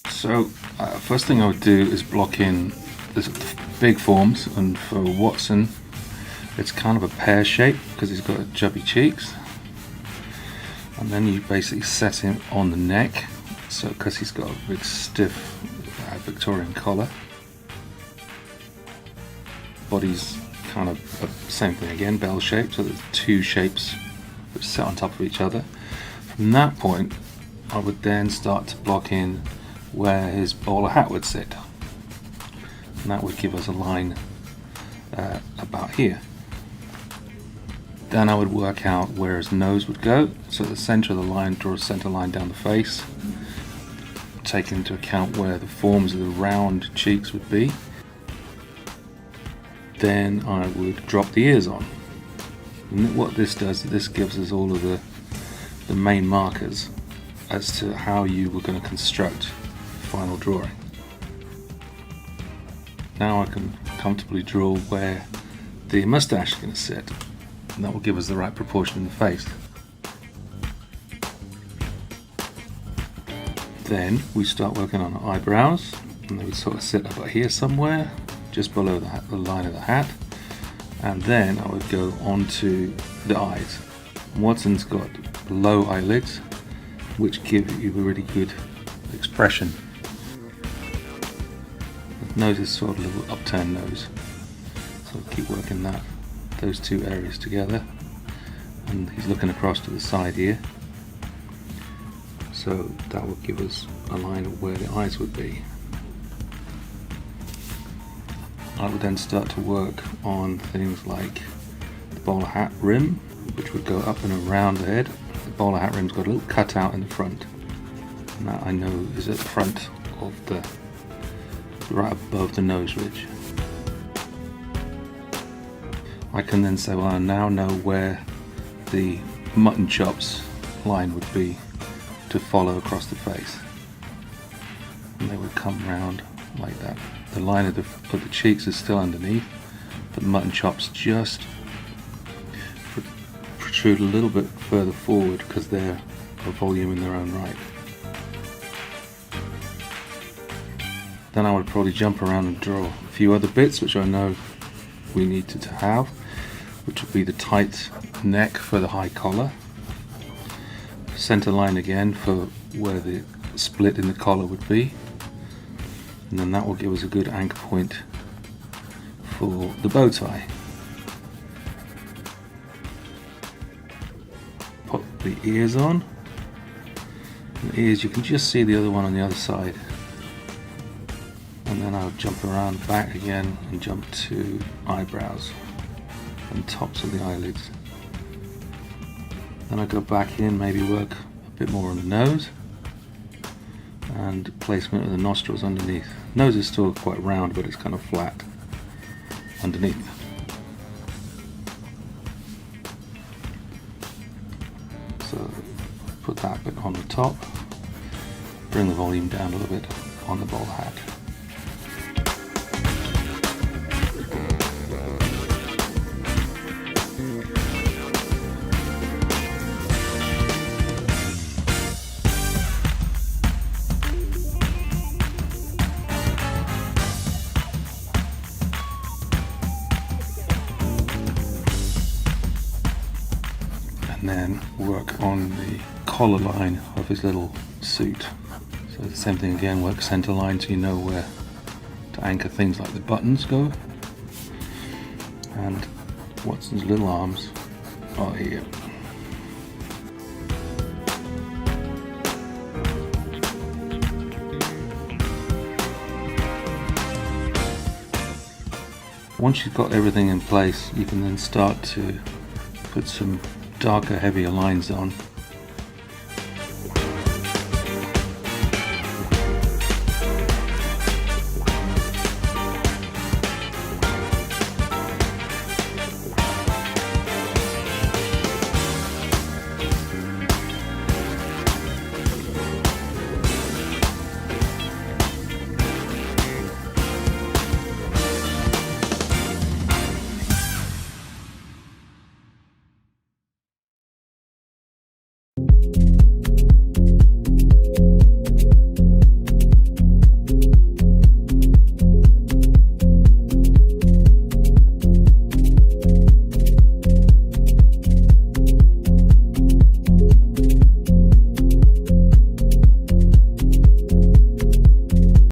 So first thing I would do is block in the big forms, and for Watson it's kind of a pear shape because he's got chubby cheeks, and then you basically set him on the neck, so because he's got a big stiff Victorian collar. Body's kind of same thing again, bell shaped, so there's two shapes which sit on top of each other. From that point I would then start to block in where his bowler hat would sit, and that would give us a line about here. Then I would work out where his nose would go, so at the center of the line, draw a center line down the face, taking into account where the forms of the round cheeks would be. Then I would drop the ears on. And what this does, this gives us all of the main markers as to how you were going to construct final drawing. Now I can comfortably draw where the mustache is going to sit, and that will give us the right proportion in the face. Then we start working on the eyebrows, and they would sort of sit about here somewhere, just below the line of the hat. And then I would go on to the eyes. Watson's got low eyelids, which give you a really good expression. The nose is sort of a little upturned nose, so I'll keep working those two areas together. And he's looking across to the side here, so that will give us a line of where the eyes would be. I would then start to work on things like the bowler hat rim, which would go up and around the head. The bowler hat rim's got a little cutout in the front, and that I know is at the front of right above the nose ridge. I can then say, well, I now know where the mutton chops line would be to follow across the face, and they would come round like that. The line of the cheeks is still underneath, but the mutton chops just protrude a little bit further forward because they're a volume in their own right. Then I would probably jump around and draw a few other bits which I know we needed to have, which would be the tight neck for the high collar, center line again for where the split in the collar would be, and then that will give us a good anchor point for the bow tie. Put the ears on. The ears, you can just see the other one on the other side. And then I'll jump around back again and jump to eyebrows and tops of the eyelids. Then I go back in, maybe work a bit more on the nose and placement of the nostrils underneath. Nose is still quite round, but it's kind of flat underneath. So put that bit on the top, bring the volume down a little bit on the bowler hat. And then work on the collar line of his little suit. So the same thing again, work center line so you know where to anchor things like the buttons go. And Watson's little arms are here. Once you've got everything in place, you can then start to put some darker, heavier lines on